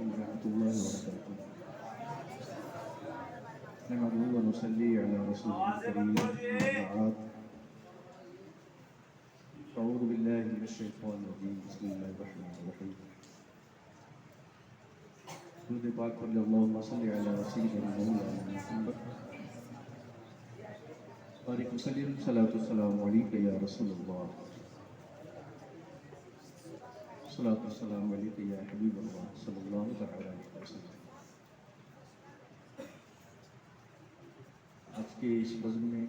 ورحمة الله وبركاته. نحمده ونصلي على رسوله الكريم أما بعد. أعوذ بالله من الشيطان الرجيم. بسم الله الرحمن الرحيم. درود پاک پڑھ لیں. اللهم صل على سيدنا مولانا محمد بارك وسلم. صلاة والسلام عليك يا رسول الله. صلاة والسلام عليك يا حبيب الله صلى الله عليه وسلم. آج کے اس بزم میں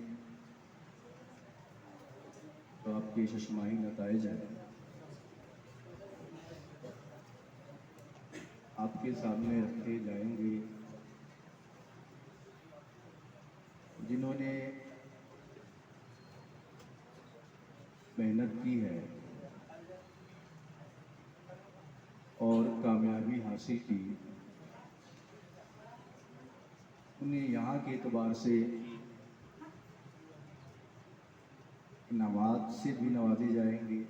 تو آپ کے ششماہی نتائج ہیں آپ کے سامنے رکھے جائیں گے. جنہوں نے محنت کی ہے اور کامیابی حاصل کی، انہیں یہاں کے اعتبار سے انعامات سے بھی نوازے جائیں گے.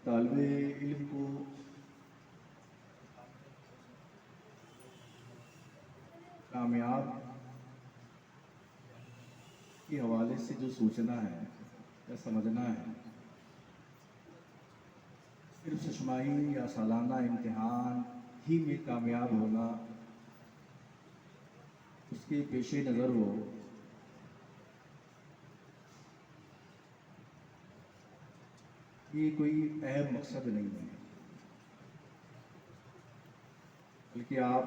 طالب علم کو کامیاب کے حوالے سے جو سوچنا ہے یا سمجھنا ہے، صرف ششماہی یا سالانہ امتحان ہی میں کامیاب ہونا اس کے پیش نظر ہو، یہ کوئی اہم مقصد نہیں ہے. بلکہ آپ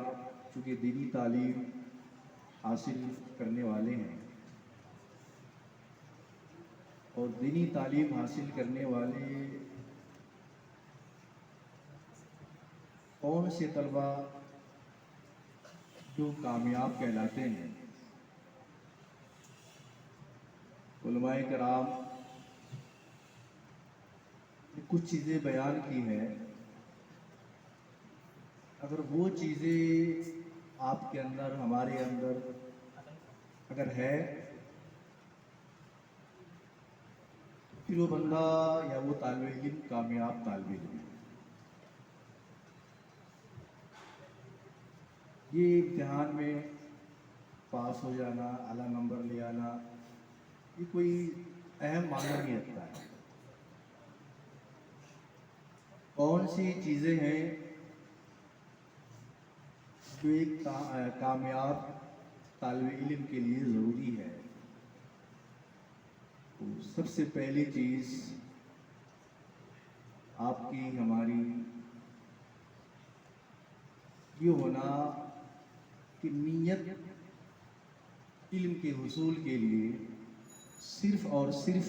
چونکہ دینی تعلیم حاصل کرنے والے ہیں اور دینی تعلیم حاصل کرنے والے کون سے طلبہ جو کامیاب کہلاتے ہیں؟ علماء کرام نے کچھ چیزیں بیان کی ہیں. اگر وہ چیزیں آپ کے اندر، ہمارے اندر اگر ہے، پھر وہ بندہ یا وہ طالب علم کامیاب طالب علم ہے. یہ امتحان میں پاس ہو جانا، اعلیٰ نمبر لے آنا، یہ کوئی اہم معنی نہیں رکھتا ہے. کون سی چیزیں ہیں جو ایک کامیاب طالب علم کے لیے ضروری ہے؟ تو سب سے پہلی چیز آپ کی، ہماری یہ ہونا کہ نیت علم کے حصول کے لیے صرف اور صرف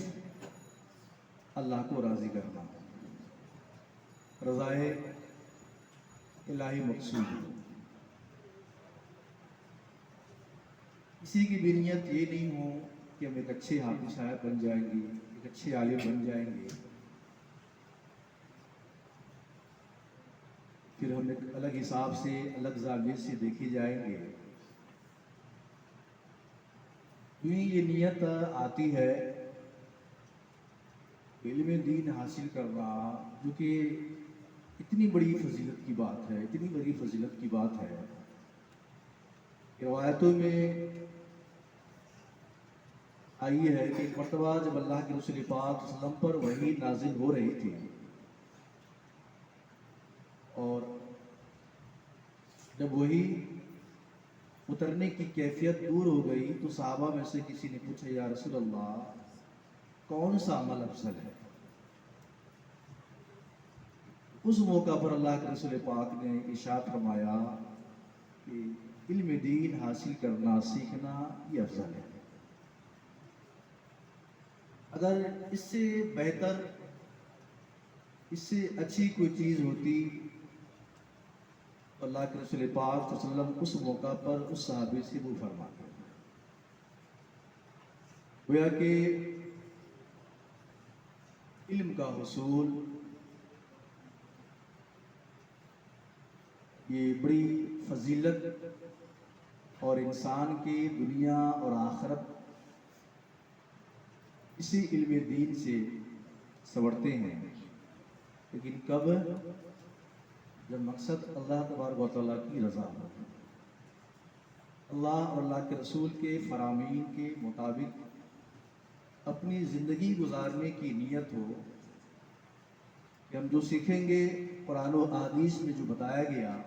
اللہ کو راضی کرنا، رضائے الہی مقصود. کسی کی بھی نیت یہ نہیں ہو کہ ہم ایک اچھے حافظ صاحب بن جائیں گے، ایک اچھے عالم بن جائیں گے، پھر ہم ایک الگ حساب سے، الگ زاویے سے دیکھے جائیں گے. یہ نیت آتی ہے علم دین حاصل کرنا، جو کہ اتنی بڑی فضیلت کی بات ہے، اتنی بڑی فضیلت کی بات ہے. روایتوں میں آئی ہے کہ ایک مرتبہ جب اللہ کے رسول پاک صلی اللہ علیہ وسلم پر وحی نازل ہو رہی تھی اور جب وحی اترنے کی کیفیت دور ہو گئی تو صحابہ میں سے کسی نے پوچھا، یا رسول اللہ کون سا عمل افضل ہے؟ اس موقع پر اللہ کے رسول پاک نے ارشاد فرمایا کہ علم دین حاصل کرنا، سیکھنا یہ افضل ہے۔ اگر اس سے بہتر، اس سے اچھی کوئی چیز ہوتی تو اللہ کے رسول پاک صلی اللہ علیہ وسلم اس موقع پر اس صحابی سے وہ فرماتے ہیں۔ گویا کہ علم کا حصول یہ بڑی فضیلت اور انسان کی دنیا اور آخرت اسی علم دین سے سنورتے ہیں، لیکن کب؟ جب مقصد اللہ تبارک و تعالیٰ کی رضا ہو، اللہ اور اللہ کے رسول کے فرامین کے مطابق اپنی زندگی گزارنے کی نیت ہو کہ ہم جو سیکھیں گے قرآن و احادیث میں جو بتایا گیا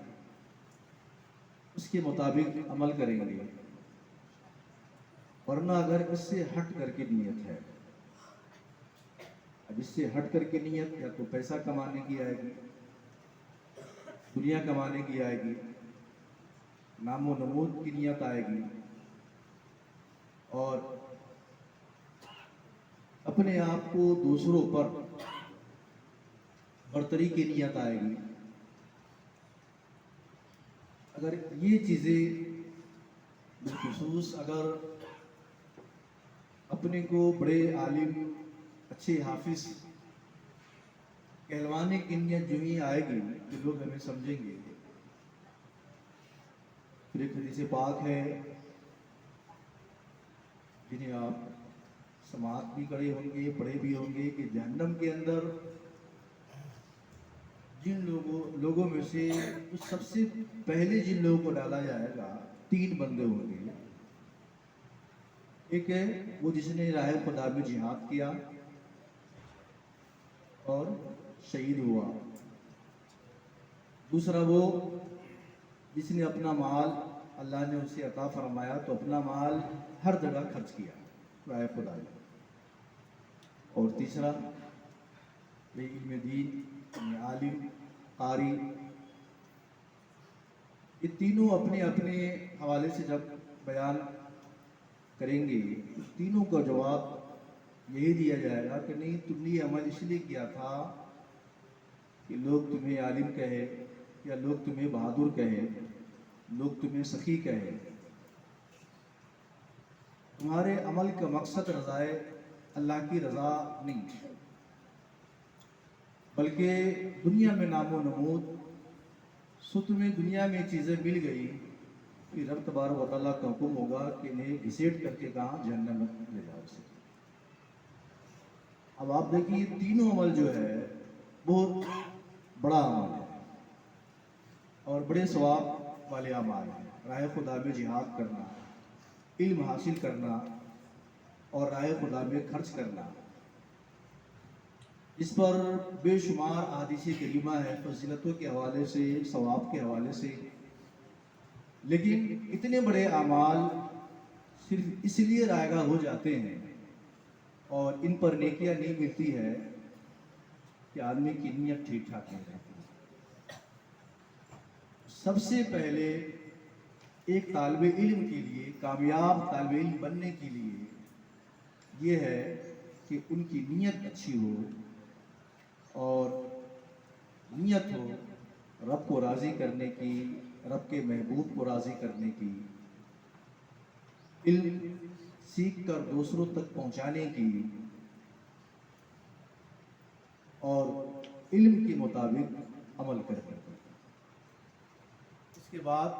اس کے مطابق عمل کریں گے، ورنہ اگر اس سے ہٹ کر کے نیت ہے، اب اس سے ہٹ کر کے نیت یا تو پیسہ کمانے کی آئے گی، دنیا کمانے کی آئے گی، نام و نمود کی نیت آئے گی، اور اپنے آپ کو دوسروں پر برتری کی نیت آئے گی۔ اگر یہ چیزیں بالخصوص اگر اپنے کو بڑے عالم، اچھے حافظ کہلوانے کی نیت جو ہی آئے گی کہ لوگ ہمیں سمجھیں گے، پھر ایک حدیث پاک ہے جنہیں آپ سماعت بھی کرے ہوں گے، پڑھے بھی ہوں گے، کہ جہنم کے اندر جن لوگوں میں سے سب سے پہلے جن لوگوں کو ڈالا جائے گا 3 بندے ہوں گے۔ ایک ہے وہ جس نے راہ خدا میں جہاد کیا اور شہید ہوا، دوسرا وہ جس نے اپنا مال، اللہ نے اسے عطا فرمایا تو اپنا مال ہر جگہ خرچ کیا راہ خدا میں، اور تیسرا یہ علم دین، عالم، قاری، یہ تینوں اپنے اپنے حوالے سے جب بیان کریں گے، تینوں کا جواب یہی دیا جائے گا کہ نہیں، تم نے یہ عمل اس لیے کیا تھا کہ لوگ تمہیں عالم کہے، یا لوگ تمہیں بہادر کہے، لوگ تمہیں سخی کہے۔ تمہارے عمل کا مقصد رضائے اللہ کی رضا نہیں، بلکہ دنیا میں نام و نمود، سو تمہیں دنیا میں چیزیں مل گئی، پھر رب تبارک و تعالیٰ کا حکم ہوگا کہ انہیں گھسیٹ کر کے کہاں؟ جہنم میں لے جاؤ سے۔ اب آپ دیکھیے تینوں عمل جو ہے بہت بڑا عمل ہے اور بڑے ثواب والے اعمال ہیں۔ راہ خدا میں جہاد کرنا، علم حاصل کرنا اور راہ خدا میں خرچ کرنا، اس پر بے شمار احادیث کریمہ ہے فضیلتوں کے حوالے سے، ثواب کے حوالے سے، لیکن اتنے بڑے اعمال صرف اس لیے رائے گاہ ہو جاتے ہیں اور ان پر نیکیاں نہیں ملتی ہے کہ آدمی کی نیت ٹھیک ٹھاک نہیں رہتی۔ سب سے پہلے ایک طالب علم کے لیے، کامیاب طالب علم بننے کے لیے یہ ہے کہ ان کی نیت اچھی ہو، اور نیت ہو رب کو راضی کرنے کی، رب کے محبوب کو راضی کرنے کی، علم سیکھ کر دوسروں تک پہنچانے کی، اور علم کے مطابق عمل کرنے کی۔ اس کے بعد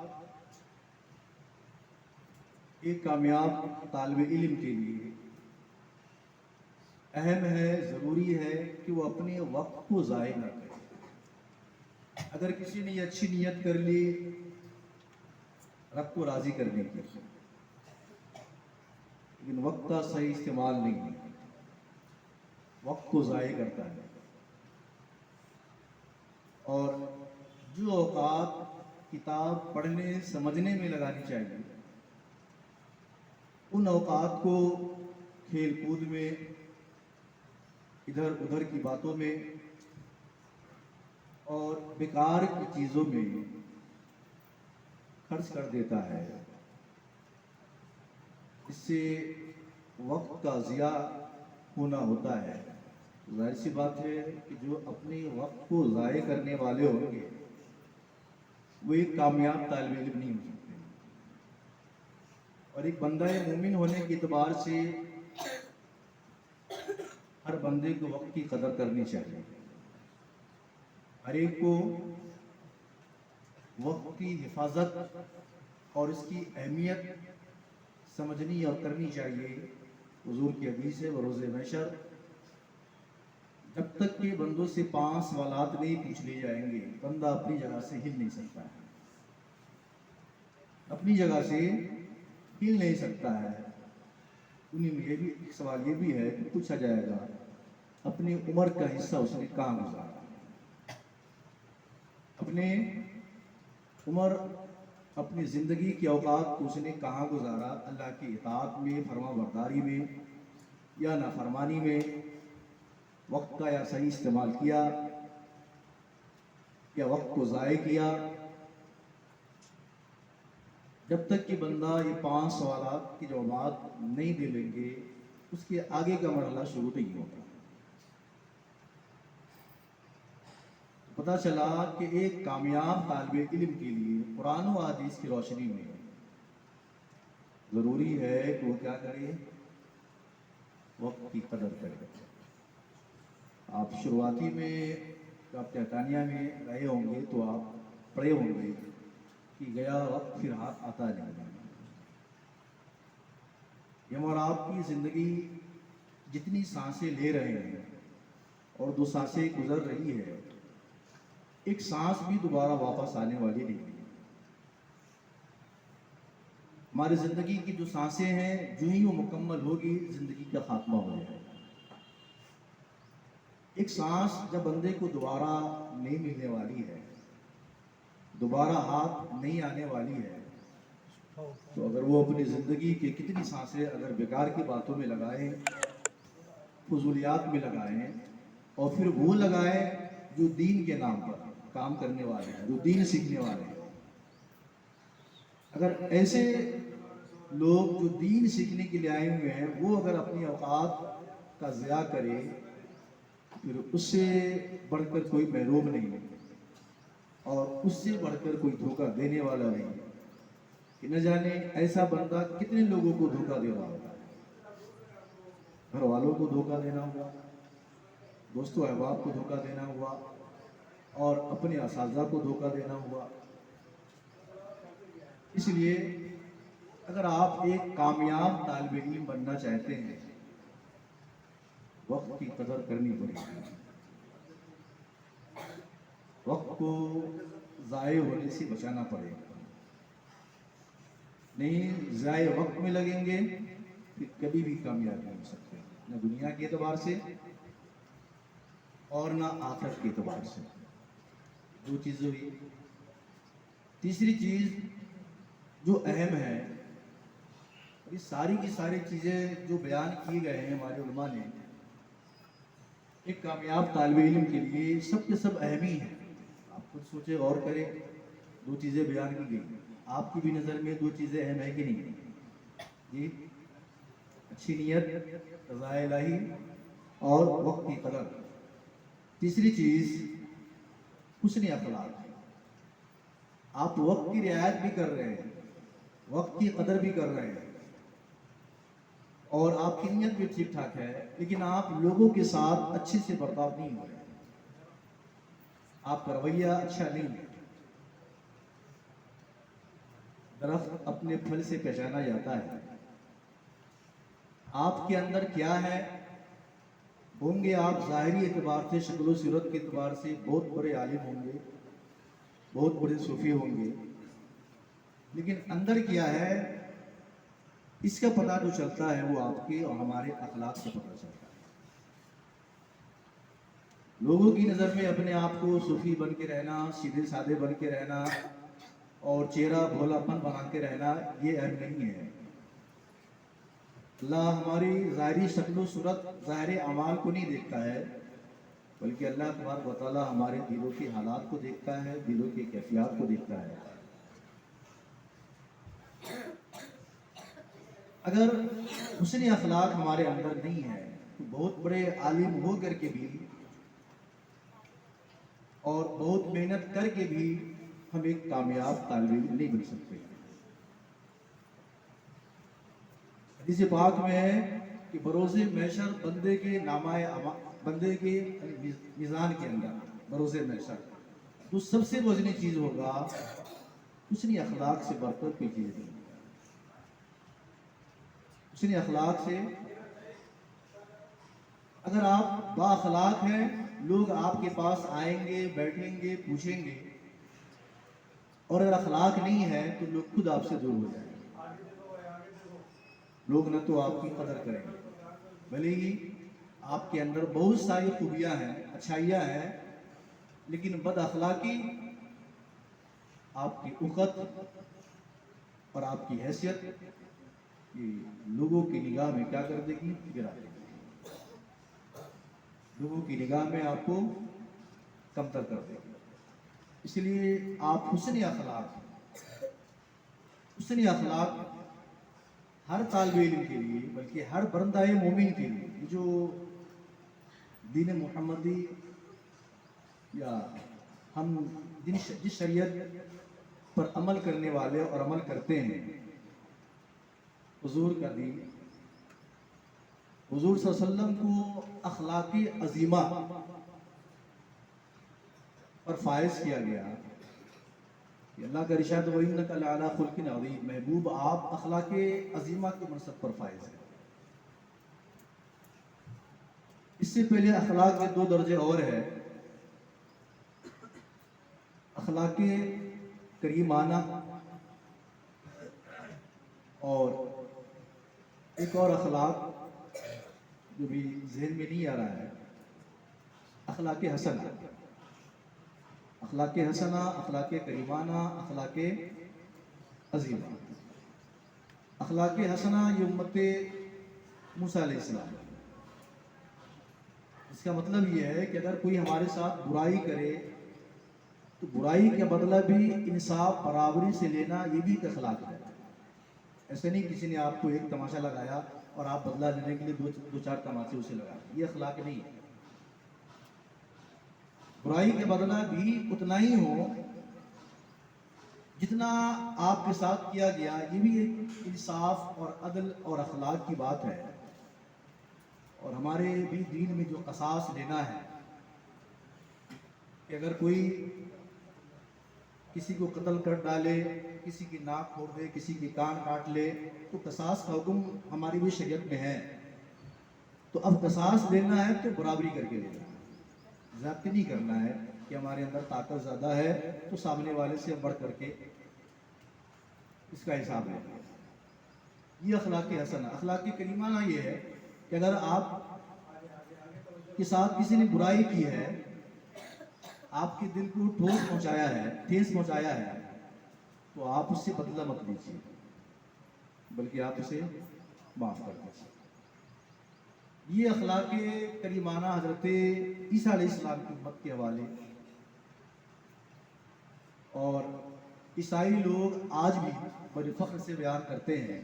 ایک کامیاب طالب علم کے لیے اہم ہے، ضروری ہے کہ وہ اپنے وقت کو ضائع نہ کرے۔ اگر کسی نے یہ اچھی نیت کر لی رب کو راضی کرنے کی، لیکن وقت کا صحیح استعمال نہیں ہے، وقت کو ضائع کرتا ہے، اور جو اوقات کتاب پڑھنے سمجھنے میں لگانی چاہیے ان اوقات کو کھیل کود میں، ادھر ادھر کی باتوں میں اور بیکار کی چیزوں میں خرچ کر دیتا ہے، اس سے وقت کا ضیاع ہونا ہوتا ہے۔ ظاہر سی بات ہے کہ جو اپنے وقت کو ضائع کرنے والے ہوں گے وہ ایک کامیاب طالب علم نہیں ہو سکتے۔ اور ایک بندہ مومن ہونے کے اعتبار سے ہر بندے کو وقت کی قدر کرنی چاہیے، ہر ایک کو وقت کی حفاظت اور اس کی اہمیت سمجھنی اور کرنی چاہیے۔ حضور کی حدیث ہے بروز محشر جب تک کہ بندوں سے 5 سوالات نہیں پوچھ لیے جائیں گے بندہ اپنی جگہ سے ہل نہیں سکتا ہے، اپنی جگہ سے ہل نہیں سکتا ہے۔ انہیں میں یہ بھی ایک سوال یہ بھی ہے کہ پوچھا جائے گا اپنی عمر کا حصہ اس نے کہاں گزارا، اپنے عمر اپنی زندگی کے اوقات کو اس نے کہاں گزارا، اللہ کی اطاعت میں، فرما برداری میں یا نافرمانی میں، وقت کا یا صحیح استعمال کیا یا وقت کو ضائع کیا۔ جب تک کہ بندہ یہ 5 سوالات کی جوابات نہیں دے لیں گے اس کے آگے کا مرحلہ شروع نہیں ہوگا۔ پتہ چلا کہ ایک کامیاب طالب علم کے لیے قرآن و حدیث کی روشنی میں ضروری ہے کہ وہ کیا کرے، وقت کی قدر کرے۔ آپ شروعاتی میں آپ تہتانیہ میں رہے ہوں گے تو آپ پڑھے ہوں گے کہ گیا وقت پھر ہاتھ آتا نہیں۔ یہ اور آپ کی زندگی جتنی سانسیں لے رہے ہیں اور 2 سانسیں گزر رہی ہے، ایک سانس بھی دوبارہ واپس آنے والی نہیں ہے۔ ہماری زندگی کی جو سانسیں ہیں جو ہی وہ مکمل ہوگی زندگی کا خاتمہ ہو جائے گا۔ ایک سانس جب بندے کو دوبارہ نہیں ملنے والی ہے، دوبارہ ہاتھ نہیں آنے والی ہے، تو اگر وہ اپنی زندگی کے کتنی سانسیں اگر بیکار کی باتوں میں لگائیں، فضولیات میں لگائیں، اور پھر وہ لگائیں جو دین کے نام پر کام کرنے والے ہیں، جو دین سیکھنے والے ہیں، اگر ایسے لوگ جو دین سیکھنے کے لیے آئے ہوئے ہیں وہ اگر اپنی اوقات کا ضیاع کرے پھر اس سے بڑھ کر کوئی محروم نہیں ہے اور اس سے بڑھ کر کوئی دھوکہ دینے والا نہیں ہے کہ نہ جانے ایسا بندہ کتنے لوگوں کو دھوکہ دے رہا ہوتا ہے۔ گھر والوں کو دھوکہ دینا ہوا، دوست و احباب کو دھوکہ دینا ہوا، اور اپنے اساتذہ کو دھوکہ دینا ہوا۔ اس لیے اگر آپ ایک کامیاب طالب علم بننا چاہتے ہیں وقت کی قدر کرنی پڑے گی، وقت کو ضائع ہونے سے بچانا پڑے گا۔ نہیں ضائع وقت میں لگیں گے پھر کبھی بھی کامیاب نہیں ہو سکتے، نہ دنیا کے اعتبار سے اور نہ آخرت کے اعتبار سے۔ 2 چیزیں ہوئی۔ تیسری چیز جو اہم ہے، یہ ساری کی ساری چیزیں جو بیان کیے گئے ہیں ہمارے علماء نے ایک کامیاب طالب علم کے لیے سب کے سب اہم ہی ہیں۔ آپ خود سوچے غور کریں، 2 چیزیں بیان کی گئی، آپ کی بھی نظر میں 2 چیزیں اہم ہیں کہ نہیں؟ جی، اچھی نیت، رضا الہی اور وقت کی قدر۔ تیسری چیز حسن اخلاق۔ آپ وقت کی رعایت بھی کر رہے ہیں، وقت کی قدر بھی کر رہے ہیں اور آپ کی نیت بھی ٹھیک ٹھاک ہے، لیکن آپ لوگوں کے ساتھ اچھے سے برتاؤ نہیں ہو رہے ہیں، آپ کا رویہ اچھا نہیں ہے۔ درخت اپنے پھل سے پہچانا جاتا ہے۔ آپ کے اندر کیا ہے؟ ہوں گے آپ ظاہری اعتبار سے، شکل و صورت کے اعتبار سے بہت بڑے عالم ہوں گے، بہت بڑے صوفی ہوں گے، لیکن اندر کیا ہے اس کا پتہ جو چلتا ہے وہ آپ کے اور ہمارے اخلاق سے پتہ چلتا ہے۔ لوگوں کی نظر میں اپنے آپ کو صوفی بن کے رہنا، سیدھے سادے بن کے رہنا اور چہرہ بھولا پن بنا کے رہنا یہ اہم نہیں ہے۔ اللہ ہماری ظاہری شکل و صورت، ظاہری اعمال کو نہیں دیکھتا ہے، بلکہ اللہ تبارک و تعالیٰ ہمارے دلوں کے حالات کو دیکھتا ہے، دلوں کی کیفیات کو دیکھتا ہے۔ اگر حسن اخلاق ہمارے اندر نہیں ہے تو بہت بڑے عالم ہو کر کے بھی اور بہت محنت کر کے بھی ہم ایک کامیاب طالب علم نہیں بن سکتے۔ حدیث پاک میں ہے کہ بروز محشر بندے کے میزان کے اندر بروز محشر تو سب سے وزنی چیز ہوگا حسن اخلاق سے بڑھ کر کوئی چیز نہیں۔ حسن اخلاق سے اگر آپ با اخلاق ہیں، لوگ آپ کے پاس آئیں گے، بیٹھیں گے، پوچھیں گے، اور اگر اخلاق نہیں ہے تو لوگ خود آپ سے دور ہو جائیں گے۔ لوگ نہ تو آپ کی قدر کریں گے، بھلے ہی آپ کے اندر بہت ساری خوبیاں ہیں، اچھائیاں ہیں، لیکن بد اخلاقی آپ کی اخت اور آپ کی حیثیت یہ لوگوں کی نگاہ میں کیا کر دے گی؟ گرا دے گی، لوگوں کی نگاہ میں آپ کو کمتر کر دے گی۔ اس لیے آپ حسن اخلاق ہر طالب علم کے لیے، بلکہ ہر بندہ مومن کے لیے، جو دین محمدی یا ہم جس شریعت پر عمل کرنے والے اور عمل کرتے ہیں، حضور کا دین، حضور صلی اللہ علیہ وسلم کو اخلاقی عظیمہ پر فائز کیا گیا کہ اللہ کا ارشاد وَإِنَّكَ لَعَلَىٰ خُلُقٍ عَظِيمٍ، محبوب آپ اخلاق عظیمہ کے منصب پر فائز ہیں۔ اس سے پہلے اخلاق کے دو درجے اور ہیں، اخلاق کریمانہ اور ایک اور اخلاق جو بھی ذہن میں نہیں آ رہا ہے، اخلاق حسنہ۔ اخلاق حسنہ، اخلاق کریمانہ، اخلاق عظیمہ۔ اخلاق حسنہ یہ امت موسیٰ علیہ السلام، اس کا مطلب یہ ہے کہ اگر کوئی ہمارے ساتھ برائی کرے تو برائی کا بدلہ بھی انصاف برابری سے لینا، یہ بھی ایک اخلاق ہے۔ ایسے نہیں کسی نے آپ کو ایک تماشا لگایا اور آپ بدلہ لینے کے لیے دو چار تماشے اسے لگائے، یہ اخلاق نہیں ہے۔ برائی کا بدلہ بھی اتنا ہی ہو جتنا آپ کے ساتھ کیا گیا، یہ بھی ایک انصاف اور عدل اور اخلاق کی بات ہے۔ اور ہمارے بھی دین میں جو قصاص لینا ہے کہ اگر کوئی کسی کو قتل کر ڈالے، کسی کی ناک پھوڑ دے، کسی کی کان کاٹ لے، تو قصاص کا حکم ہماری بھی شریعت میں ہے۔ تو اب قصاص لینا ہے تو برابری کر کے لینا ہے، زیادتی نہیں کرنا ہے کہ ہمارے اندر طاقت زیادہ ہے تو سامنے والے سے بڑھ کر کے اس کا حساب لینا ہے۔ یہ اخلاق حسنہ۔ اخلاق کریمانہ یہ ہے کہ اگر آپ کے ساتھ کسی نے برائی کی ہے، آپ کے دل کو ٹھیس پہنچایا ہے تو آپ اس سے بدلہ مت لیجیے، بلکہ آپ اسے معاف کر دیجیے۔ یہ اخلاق کریمانہ حضرت عیسیٰ علیہ السلام کی امت کے حوالے، اور عیسائی لوگ آج بھی بڑے فخر سے بیان کرتے ہیں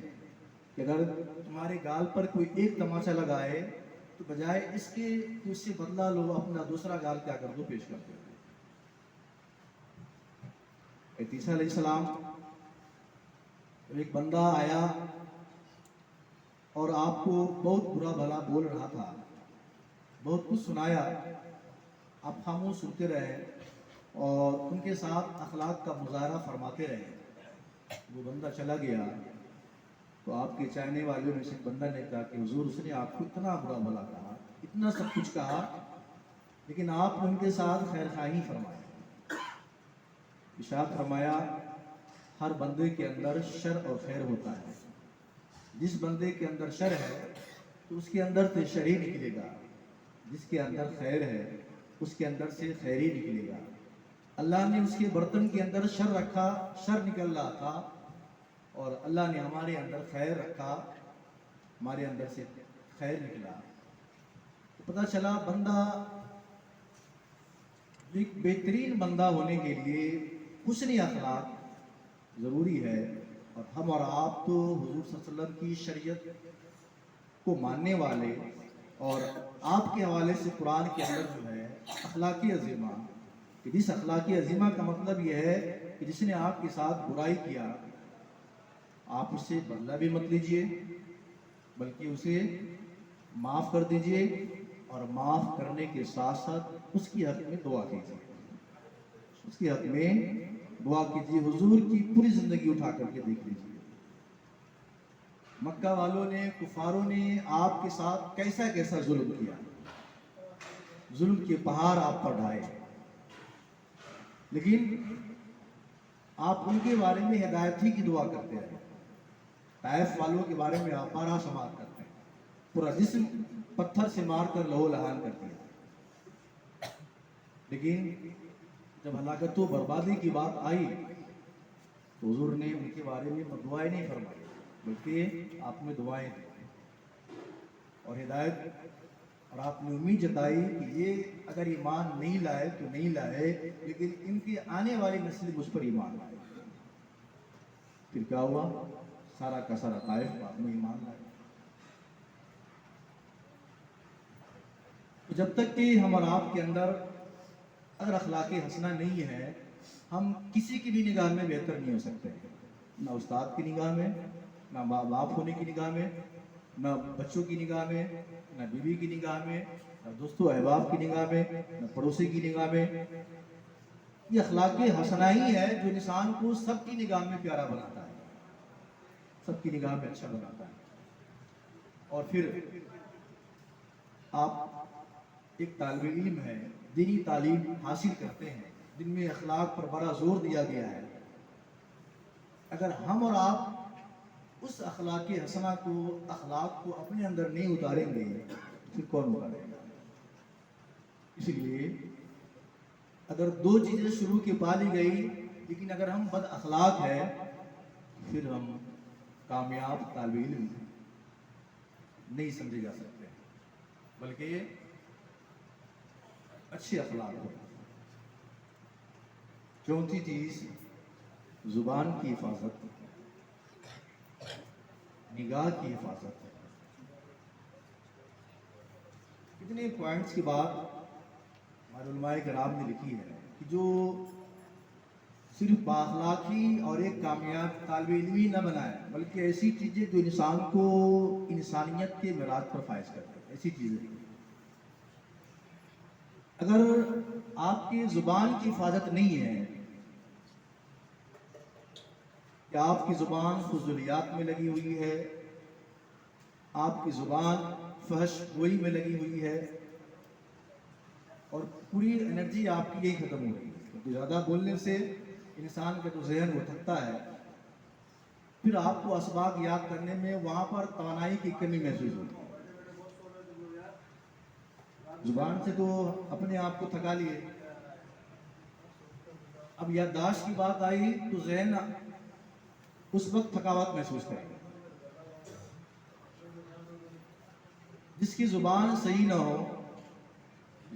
کہ اگر تمہارے گال پر کوئی ایک تماچا لگائے تو بجائے اس کے کہ اس سے بدلہ لو، اپنا دوسرا گال کیا کر دو، پیش کر دو۔ عیسیٰ علیہ السلام، ایک بندہ آیا اور آپ کو بہت برا بھلا بول رہا تھا، بہت کچھ سنایا، آپ خاموش سنتے رہے اور ان کے ساتھ اخلاق کا مظاہرہ فرماتے رہے۔ وہ بندہ چلا گیا تو آپ کے چاہنے والوں میں سے ایک بندہ نے کہا کہ حضور، اس نے آپ کو اتنا برا بھلا کہا، اتنا سب کچھ کہا، لیکن آپ نے ان کے ساتھ خیر خواہی فرمایا۔ ارشاد فرمایا، ہر بندے کے اندر شر اور خیر ہوتا ہے، جس بندے کے اندر شر ہے تو اس کے اندر سے شر ہی نکلے گا، جس کے اندر خیر ہے اس کے اندر سے خیر ہی نکلے گا۔ اللہ نے اس کے برتن کے اندر شر رکھا، شر نکل رہا تھا، اور اللہ نے ہمارے اندر خیر رکھا، ہمارے اندر سے خیر نکلا۔ تو پتہ چلا بندہ ایک بہترین بندہ ہونے کے لیے حسن اخلاق ضروری ہے، اور ہم اور آپ تو حضور صلی اللہ علیہ وسلم کی شریعت کو ماننے والے، اور آپ کے حوالے سے قرآن کے اندر جو ہے اخلاقی عظیمہ، کہ جس اخلاقی عظیمہ کا مطلب یہ ہے کہ جس نے آپ کے ساتھ برائی کیا، آپ اس سے بدلہ بھی مت لیجئے، بلکہ اسے معاف کر دیجئے، اور معاف کرنے کے ساتھ ساتھ اس کی حق میں دعا کیجئے، اس کے حق میں دعا کیجئے۔ حضور کی پوری زندگی اٹھا کر کے دیکھ لیجئے، مکہ والوں نے، کفاروں نے آپ کے ساتھ کیسا کیسا ظلم کیا، ظلم کے پہاڑ آپ پر ڈھائے، لیکن آپ ان کے بارے میں ہدایت ہی کی دعا کرتے ہیں۔ طائف والوں کے بارے میں آپ بارہ سماعت کرتے ہیں، پورا جسم پتھر سے مار کر لہو لہان کر دیا، لیکن جب ہلاکت و بربادی کی بات آئی تو حضور نے ان کے بارے میں دعائیں نہیں فرمائی، بلکہ آپ نے دعائیں دی اور ہدایت، اور آپ نے امید جتائی کہ یہ اگر ایمان نہیں لائے تو نہیں لائے، لیکن ان کی آنے والی نسل مجھ پر ایمان لائے۔ پھر کیا ہوا؟ سارا کا سارا طائف آپ میں ایمان لائے۔ تو جب تک کہ ہم اور آپ کے اندر اگر اخلاق حسنہ نہیں ہے، ہم کسی کی بھی نگاہ میں بہتر نہیں ہو سکتے، نہ استاد کی نگاہ میں، نہ ماں باپ ہونے کی نگاہ میں، نہ بچوں کی نگاہ میں، نہ بیوی کی نگاہ میں، نہ دوستوں احباب کی نگاہ میں، نہ پڑوسی کی نگاہ میں۔ یہ اخلاق حسنہ ہی ہے جو انسان کو سب کی نگاہ میں پیارا بناتا ہے، سب کی نگاہ میں اچھا بناتا ہے۔ اور پھر آپ ایک طالب علم ہے، دینی تعلیم حاصل کرتے ہیں جن میں اخلاق پر بڑا زور دیا گیا ہے، اگر ہم اور آپ اس اخلاق حسنہ کو، اخلاق کو اپنے اندر نہیں اتاریں گے پھر کون اتارے گا؟ اس لیے اگر دو چیزیں شروع کی پالی گئی، لیکن اگر ہم بد اخلاق ہیں پھر ہم کامیاب طالب علم نہیں سمجھے جا سکتے، بلکہ اچھے اخلاق ہو۔ چوتھی چیز زبان کی حفاظت، نگاہ کی حفاظت۔ کتنے پوائنٹس کی بات ہمارے علماء کرام نے لکھی ہے کہ جو صرف بااخلاقی اور ایک کامیاب طالب علمی نہ بنائے، بلکہ ایسی چیزیں جو انسان کو انسانیت کے معراج پر فائز کرتے ہیں، ایسی چیزیں۔ اگر آپ کی زبان کی حفاظت نہیں ہے کہ آپ کی زبان فضولیات میں لگی ہوئی ہے، آپ کی زبان فحش گوئی میں لگی ہوئی ہے، اور پوری انرجی آپ کی یہی ختم ہو رہی ہے، کیونکہ زیادہ بولنے سے انسان کا جو ذہن وہ تھکتا ہے، پھر آپ کو اسباق یاد کرنے میں وہاں پر توانائی کی کمی محسوس ہوتی ہے۔ زبان سے تو اپنے آپ کو تھکا لیے، اب یادداشت کی بات آئی تو ذہن اس وقت تھکاوٹ محسوس کرے گا۔ جس کی زبان صحیح نہ ہو،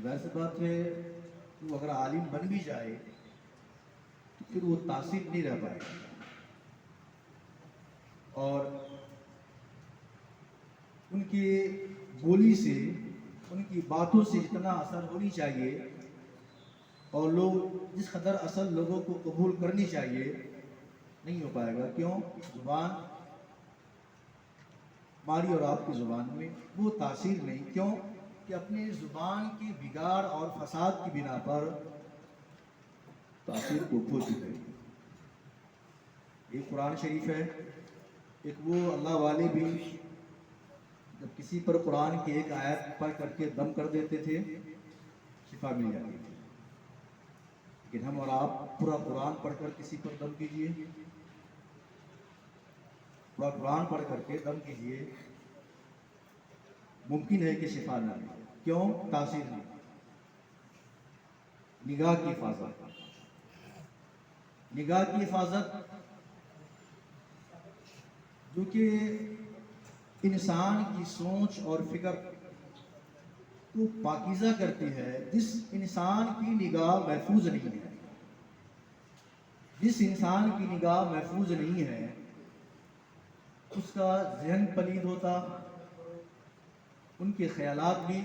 ظاہر سی بات ہے وہ اگر عالم بن بھی جائے تو پھر وہ تاثیر نہیں رہ پائے گا، اور ان کی بولی سے، ان کی باتوں سے جتنا اثر ہونی چاہیے اور لوگ جس قدر اصل لوگوں کو قبول کرنی چاہیے، نہیں ہو پائے گا۔ کیوں؟ زبان ہماری اور آپ کی زبان میں وہ تاثیر نہیں۔ کیوں کہ اپنی زبان کی بگاڑ اور فساد کی بنا پر تاثیر کو کھو چکے ہیں۔ ایک قرآن شریف ہے، ایک وہ اللہ والے بھی جب کسی پر قرآن کی ایک آیت پڑھ کر کے دم کر دیتے تھے شفا مل جاتی تھی، لیکن ہم اور آپ پورا قرآن پڑھ کر کسی پر دم کیجئے، پورا قرآن پڑھ کر کے دم کیجئے، ممکن ہے کہ شفا نہ ملے۔ کیوں؟ تاثیر نہیں۔ نگاہ کی حفاظت، نگاہ کی حفاظت جو کہ انسان کی سوچ اور فکر کو پاکیزہ کرتی ہے۔ جس انسان کی نگاہ محفوظ نہیں ہے، جس انسان کی نگاہ محفوظ نہیں ہے، اس کا ذہن پلید ہوتا، ان کے خیالات بھی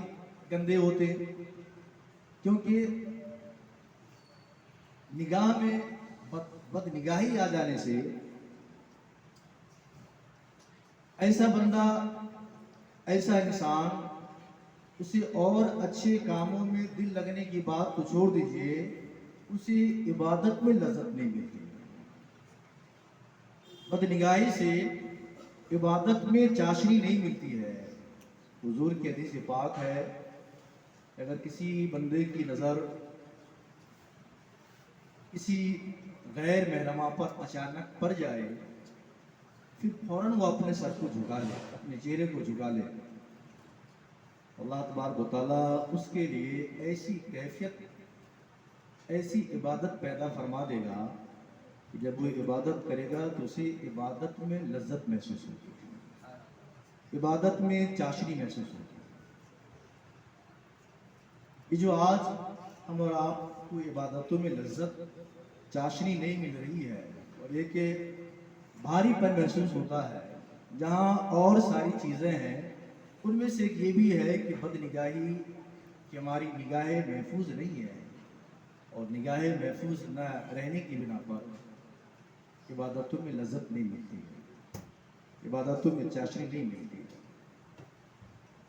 گندے ہوتے، کیونکہ نگاہ میں بد نگاہی آ جانے سے ایسا بندہ، ایسا انسان، اسے اور اچھے کاموں میں دل لگنے کی بات تو چھوڑ دیجئے، اسے عبادت میں لذت نہیں ملتی۔ بد نگاہی سے عبادت میں چاشنی نہیں ملتی ہے۔ حضور کی حدیث پاک ہے، اگر کسی بندے کی نظر کسی غیر محرمہ پر اچانک پڑ جائے، پھر فوراً وہ اپنے سر کو جھکا لے، اپنے چہرے کو جھکا لے، اللہ تبارک و تعالیٰ اس کے لیے ایسی کیفیت، ایسی عبادت پیدا فرما دے گا کہ جب وہ عبادت کرے گا تو اسے عبادت میں لذت محسوس ہوگی، عبادت میں چاشنی محسوس ہوگی۔ یہ جو آج ہم اور آپ کو عبادتوں میں لذت، چاشنی نہیں مل رہی ہے، اور ایک بھاری پن محسوس ہوتا ہے، جہاں اور ساری چیزیں ہیں، ان میں سے ایک یہ بھی ہے کہ بد نگاہی کہ ہماری نگاہیں محفوظ نہیں ہے، اور نگاہیں محفوظ نہ رہنے کی بنا پر عبادتوں میں لذت نہیں ملتی ہے، عبادتوں میں چاشنی نہیں ملتی ہے۔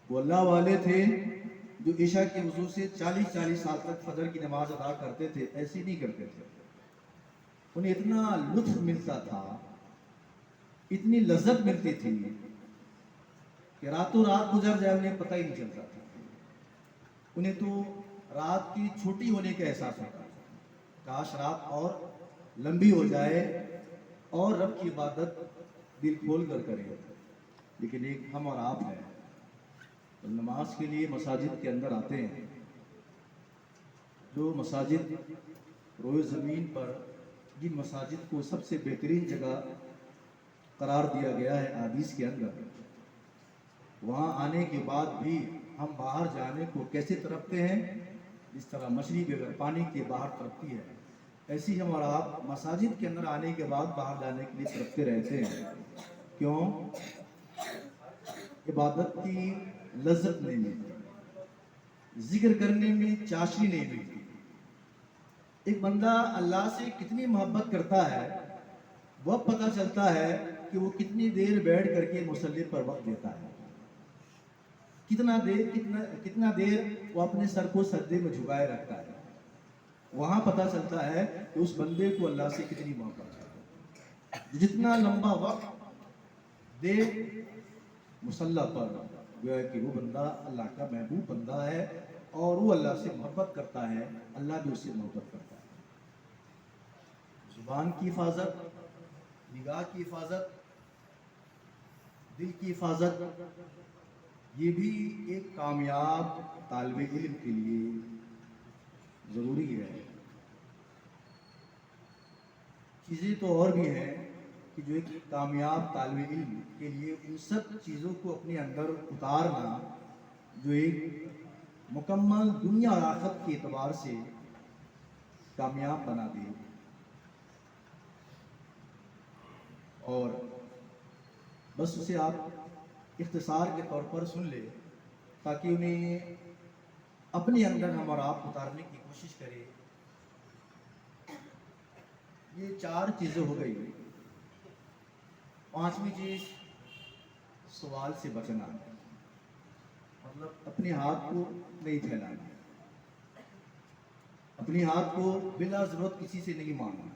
وہ اللہ والے تھے جو عشاء کے وضو سے 40 سال تک فجر کی نماز ادا کرتے تھے، ایسی نہیں کرتے تھے، انہیں اتنا لطف ملتا تھا، اتنی لذت ملتی تھی کہ راتوں رات گزر جائے انہیں پتہ ہی نہیں چلتا تھا، انہیں تو رات کی چھوٹی ہونے کا احساس ہوتا تھا، کاش رات اور لمبی ہو جائے اور رب کی عبادت دل کھول کر کرے۔ لیکن ایک ہم اور آپ ہیں، نماز کے لیے مساجد کے اندر آتے ہیں، جو مساجد روئے زمین پر، جن مساجد کو سب سے بہترین جگہ قرار دیا گیا ہے حدیث کے اندر، وہاں آنے کے بعد بھی ہم باہر جانے کو کیسے تڑپتے ہیں؟ جس طرح مچھلی بغیر پانی کے باہر تڑپتی ہے، ایسی ہم اور آپ مساجد کے اندر آنے کے بعد باہر جانے کے لیے تڑپتے رہتے ہیں۔ کیوں؟ عبادت کی لذت نہیں ملتی، ذکر کرنے میں چاشنی نہیں ملتی۔ ایک بندہ اللہ سے کتنی محبت کرتا ہے، وہ پتہ چلتا ہے کہ وہ کتنی دیر بیٹھ کر کے مصلی پر وقت دیتا ہے، کتنا دیر وہ اپنے سر کو سجدے میں جھکائے رکھتا ہے۔ وہاں پتہ چلتا ہے کہ اس بندے کو اللہ سے کتنی محبت ہے۔ جتنا لمبا وقت دے مصلی پر، گویا کہ وہ بندہ اللہ کا محبوب بندہ ہے، اور وہ اللہ سے محبت کرتا ہے، اللہ بھی اس سے محبت کرتا ہے۔ زبان کی حفاظت، نگاہ کی حفاظت، دل کی حفاظت، یہ بھی ایک کامیاب طالب علم کے لیے ضروری ہے۔ چیزیں تو اور بھی ہیں کہ جو ایک کامیاب طالب علم کے لیے ان سب چیزوں کو اپنے اندر اتارنا، جو ایک مکمل دنیا اور آخرت کے اعتبار سے کامیاب بنا دے۔ اور بس اسے آپ اختصار کے طور پر سن لے، تاکہ انہیں اپنے اندر ہم اور آپ اتارنے کی کوشش کرے۔ یہ 4 چیزیں ہو گئی۔ 5ویں چیز سوال سے بچنا، مطلب اپنے ہاتھ کو نہیں پھیلانا، اپنے ہاتھ کو بلا ضرورت کسی سے نہیں مانگنا۔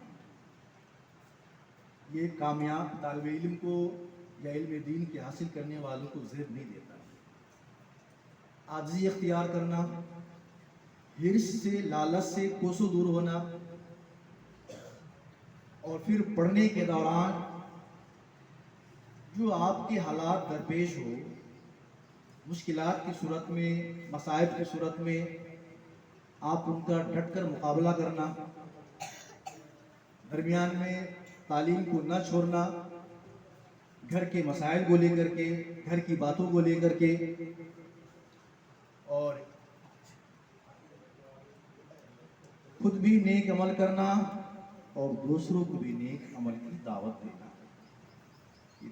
یہ کامیاب طالب علم کو یا علم دین کے حاصل کرنے والوں کو زہر نہیں دیتا۔ عاجزی اختیار کرنا، حرص سے، لالچ سے کوسوں دور ہونا، اور پھر پڑھنے کے دوران جو آپ کے حالات درپیش ہو، مشکلات کی صورت میں، مصائب کی صورت میں، آپ ان کا ڈٹ کر مقابلہ کرنا، درمیان میں تعلیم کو نہ چھوڑنا، گھر کے مسائل کو لے کر کے، گھر کی باتوں کو لے کر کے، اور خود بھی نیک عمل کرنا اور دوسروں کو بھی نیک عمل کی دعوت دینا۔ یہ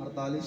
48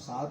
7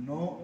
9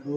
2,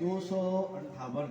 258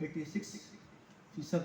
86%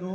2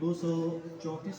234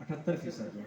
78%।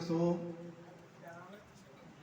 100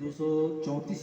234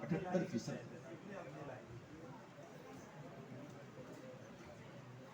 78%।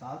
7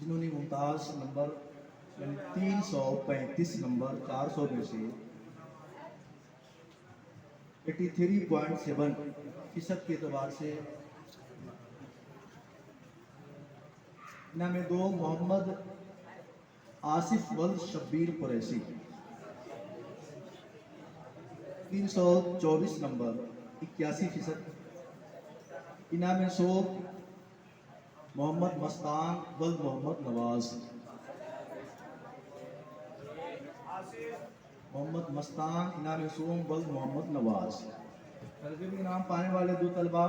جنہوں نے ممتاز نمبر یعنی 335 نمبر 400 میں سے 83.7% کے اعتبار سے انعام دو محمد آصف ولد شبیر قریشی 324 نمبر 81%. انعام سوگ محمد مستان ولد محمد نواز محمد مستان انعام سوم ولد محمد نواز. ترغیبی انعام پانے والے دو طلبہ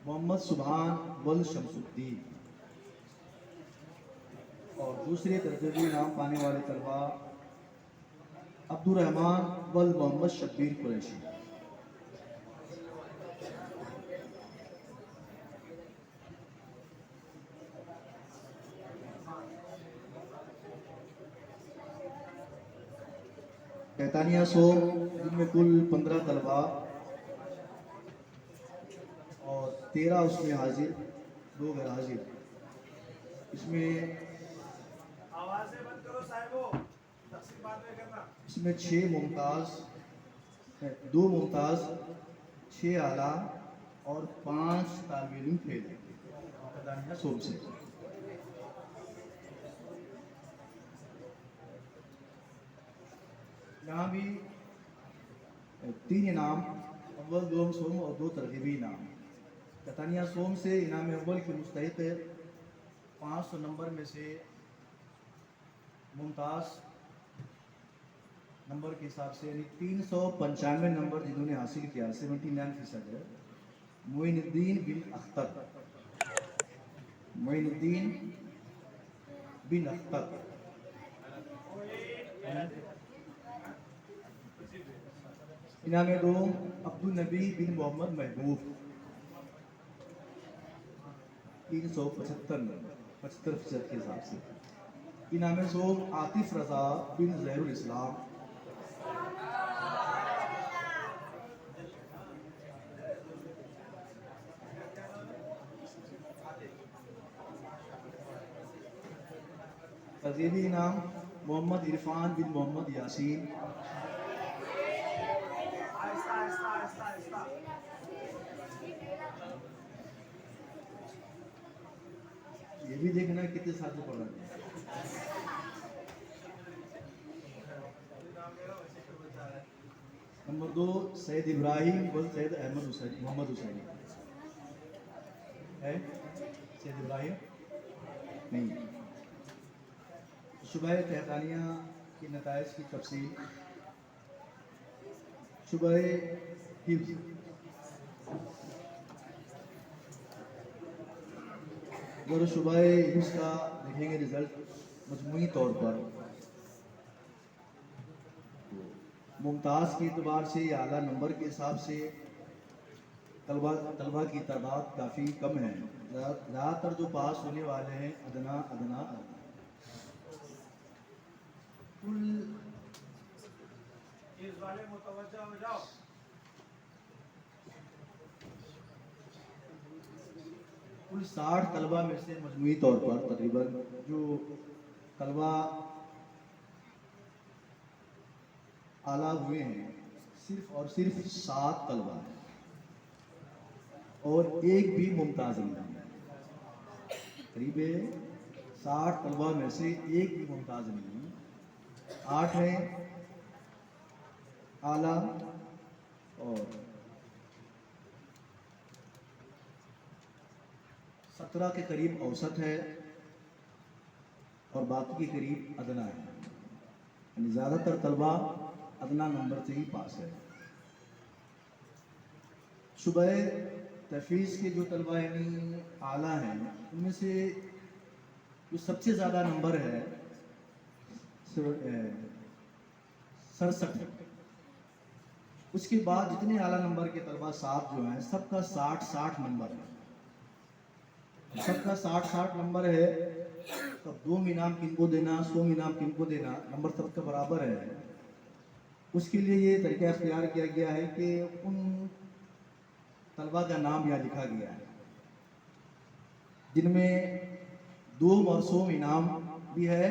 محمد سبحان ولد شمس الدین اور دوسرے ترغیبی انعام پانے والے طلبہ عبدالرحمان ولد محمد شبیر قریشی. کیتانیہ سو جن میں کل 15 طلبہ اور 13 اس میں حاضر 2 غیر حاضر. اس میں 6 ممتاز 2 ممتاز 6 اعلیٰ اور 5 طالب علم فیل ہیں کیتانیہ سو سے. یہاں بھی 3 انعام اول دوم سوم اور 2 ترغیبی انعام. کیتانیہ سوم سے انعام اول کے مستحق 500 نمبر میں سے ممتاز نمبر کے حساب سے یعنی 395 نمبر جنہوں نے حاصل کیا 79% ہے معین الدین بن اختر. معین الدین بن اختر. انعام دوم عبدالنبی بن محمد محبوب 375% کے حساب سے. انعام سوم عاطف رضا بن ظہیر الاسلام ترغیبی انعام محمد عرفان بن محمد یاسین یہ بھی دیکھنا کتنے سال سے پڑھ رہے ہیں. نمبر 2 سید ابراہیم ولد سید احمد حسین محمد حسین ہے. سید ابراہیم نہیں. شبہ کیتانیہ کے نتائج کی تفصیل. شبہ حفظ اگر شبہ حفظ کا دیکھیں گے رزلٹ مجموعی طور پر ممتاز کے اعتبار سے یا اعلیٰ نمبر کے حساب سے طلبہ کی تعداد کافی کم ہے. زیادہ تر جو پاس ہونے والے ہیں ادنا کل 60 طلبہ میں سے مجموعی طور پر تقریباً جو طلبہ اعلیٰ ہوئے ہیں صرف اور صرف 7 طلبہ ہیں اور ایک بھی ممتاز نہیں ہے. قریب 60 طلبہ میں سے ایک بھی ممتاز نہیں. 8 ہیں اعلیٰ اور 17 کے قریب اوسط ہے اور باقی کے قریب ادنا ہے. یعنی زیادہ تر طلبہ ادنا نمبر سے ہی پاس ہے. شبہ تفیض کے جو طلبہ یعنی اعلیٰ ہیں ان میں سے جو سب سے زیادہ نمبر ہے 67. اس کے بعد جتنے اعلیٰ نمبر کے طلبہ 7 جو ہیں سب کا 60 نمبر ہے. سب کا 60 نمبر ہے. تو 2 انعام کن کو دینا 100 انعام کن کو دینا نمبر سب کا برابر ہے. اس کے لیے یہ طریقہ اختیار کیا گیا ہے کہ ان طلبہ کا نام یہاں لکھا گیا ہے جن میں 2 مرسوم انعام بھی ہے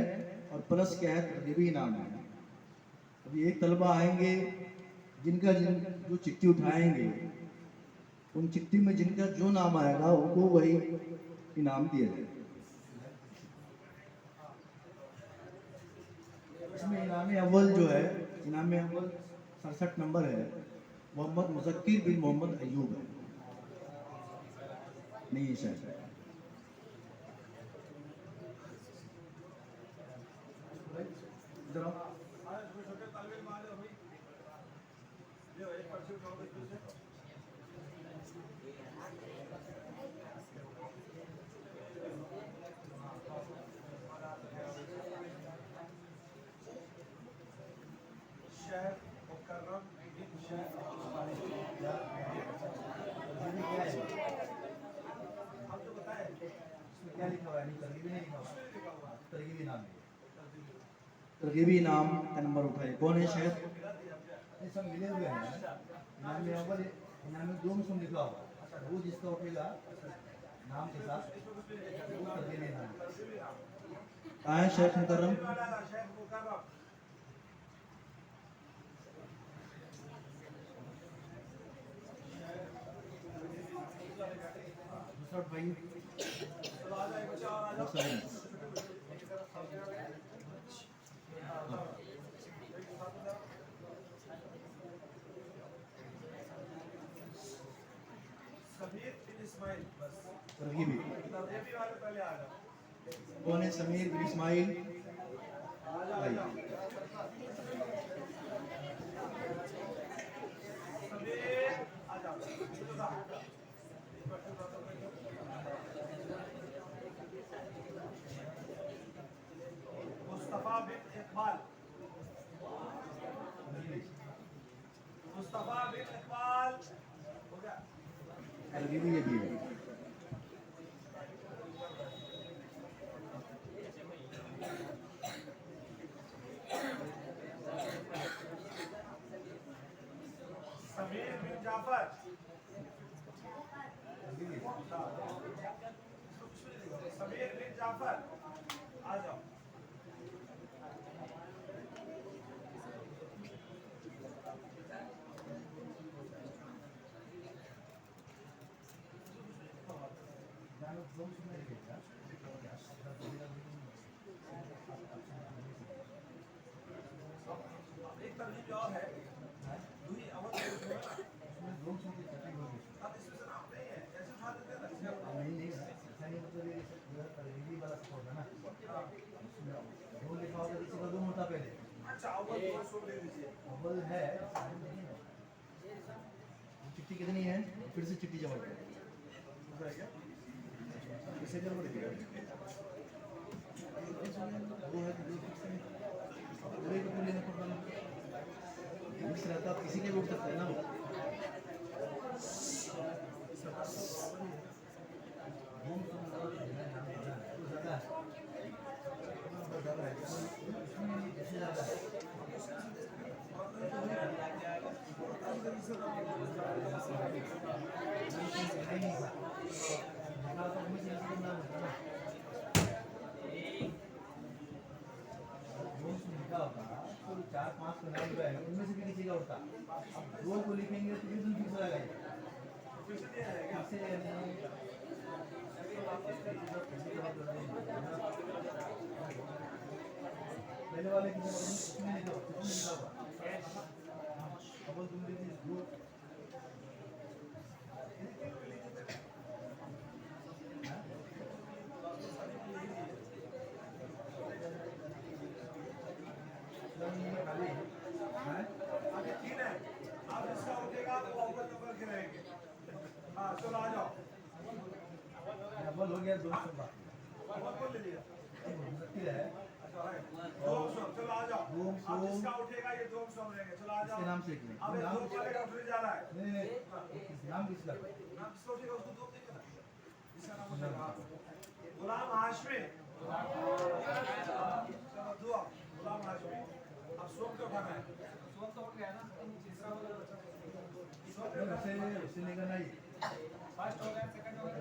اور پلس کیا ہے ترغیبی انعام ہے. ابھی ایک طلبہ آئیں گے جن جو چٹھی اٹھائیں گے ان چٹھی میں جن کا جو نام آئے گا ان کو وہی انعام دیا جائے. اس میں انعام اول جو ہے انعام اول 67 نمبر ہے محمد مذکر بن محمد ایوب ہے. نہیں شاید ترغیبی انعام کا نمبر اٹھائے. کون ہے شیخ؟ یہ سب ملے ہوئے ہیں. انعام اول انعام دوم سم لکھا ہوگا وہ جس کا اٹھے گا نام کے ساتھ وہ ترغیبی انعام. کہاں ہے شیخ مکرم؟ دوسرا بھائی ترغیبی. کون ہے سمیر بن اسماعیل؟ مصطفیٰ بن اقبال. مصطفیٰ بن اقبال ہو گیا. ترغیبی یہ بھی ہے. سمیر بن جعفر. سمیر بن جعفر آ جاؤ. ایک ترغیب اور ہے دوئی اول اب اس میں سے نام نہیں ہے ایسے اٹھا دیتے نا. اچھا اول دو سو لے لیجیے. اول ہے چٹھی کتنی ہے پھر سے چٹھی جمع کریں. اسے کر پڑے رہتا کسی کے بھی اٹھ سکتا ہے نا. چار پانچ کو نام ہے ان میں سے بھی کسی کا ہوتا. دو کو لکھیں گے تو بھی فکس ہو جائے گا. پہلے والے کی چلو آ جاؤ. اول ہو گیا 200 بات بول لیجیے. ہے. چلو آ جاؤ. اب جس کا اٹھے گا یہ 200 رہیں گے. چلو آ اس جاؤ. کے نام سے ایک اب نہیں. یہ دو والے کا اٹھنے جا رہا ہے. نام کس کا؟ نام کس کا اٹھے گا اس کو دو دیں گے نا. جس کا نام اٹھے گا غلام ہاشمی. چلو دعا غلام ہاشمی. اب سوم کو اٹھانا ہے. سوم تو اٹھ گیا نا. اسے نہیں کرنا. فرسٹ ہو گیا سیکنڈ ہو گیا.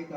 1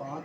5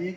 1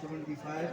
75.7।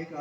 1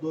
2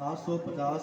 750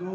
2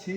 6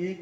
1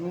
2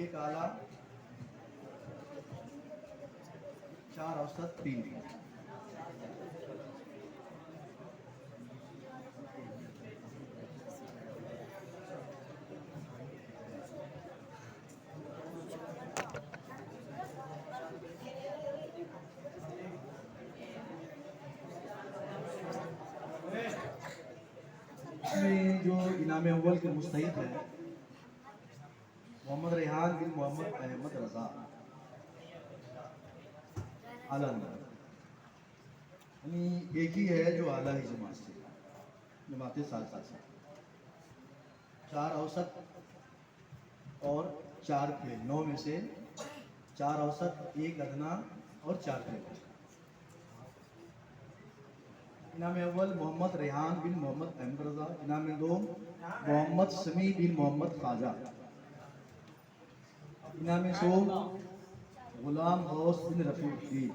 ایک اعلیٰ 4 اوسط 3 بی۔ اس میں جو انعام اول کے مستحق ہے محمد ریحان بن محمد احمد رضا، اعلیٰ نمبر، یعنی ایک ہی ہے جو اعلیٰ ہی جماعت سے، جماعت ساتھ سے 4 اوسط اور 4 فیل، 9 میں سے 4 اوسط، 1 ادنا اور 4 فیل۔ انعام اول محمد ریحان بن محمد احمد رضا، انعام دوم محمد سمیع بن محمد خواجہ، انعام سوم غلام غوث بن رفیع الدین۔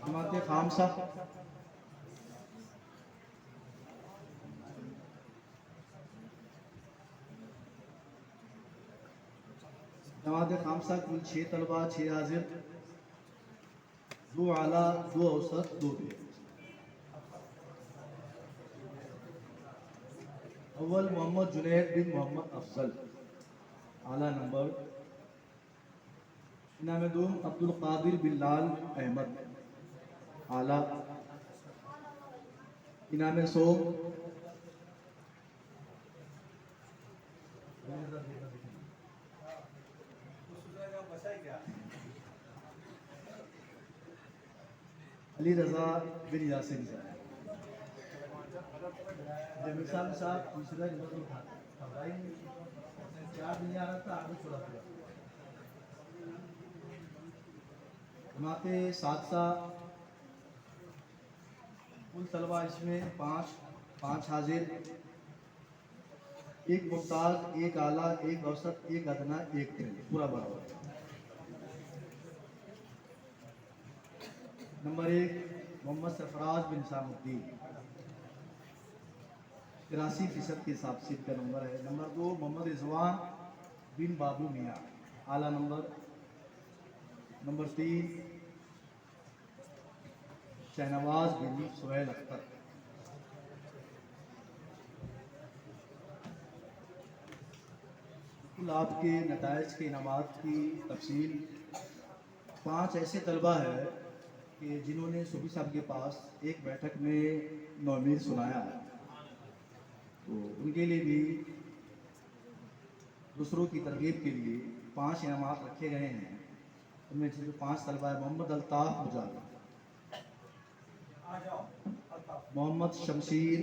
جماعت خامسہ کل 6 طلبہ، 6 حاضر، 2 اعلیٰ، 2 اوسط، 2 بے۔ اول محمد جنید بن محمد افضل، اعلیٰ نمبر، انعام دوم عبد القادر بن لال احمد، اعلیٰ، انعام سوم علی رضا بن یاسین صاحب، جمیل صاحب دوسرا نمبر اٹھا 4 دن آ رہا تھا، آگے چھوڑا دیا۔ جماعت سادسہ کل طلبہ اس میں 5 حاضر، 1 ممتاز، 1 اعلیٰ، 1 اوسط، 1 ادنا، 1 فیل، پورا برابر۔ نمبر 1 محمد سرفراز بن نظام الدین، 83% کے حساب سے کا نمبر ہے۔ نمبر 2 محمد رضوان بن بابو میاں، اعلیٰ نمبر۔ نمبر 3 شہنواز بن سہیل اختر۔ آپ کے نتائج کے انعامات کی تفصیل، 5 ایسے طلبہ ہیں کہ جنہوں نے صوفی صاحب کے پاس ایک بیٹھک میں نومیر سنایا، تو ان کے لیے بھی دوسروں کی ترغیب کے لیے 5 انعامات رکھے گئے ہیں۔ ان میں سے جو 5 طلبہ ہیں: محمد الطاف مجاہد، محمد شمشیر،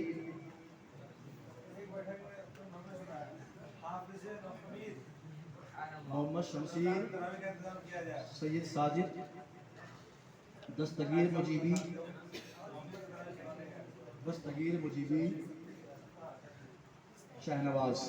سید ساجد، دستگیر مجیبی، شہنواز۔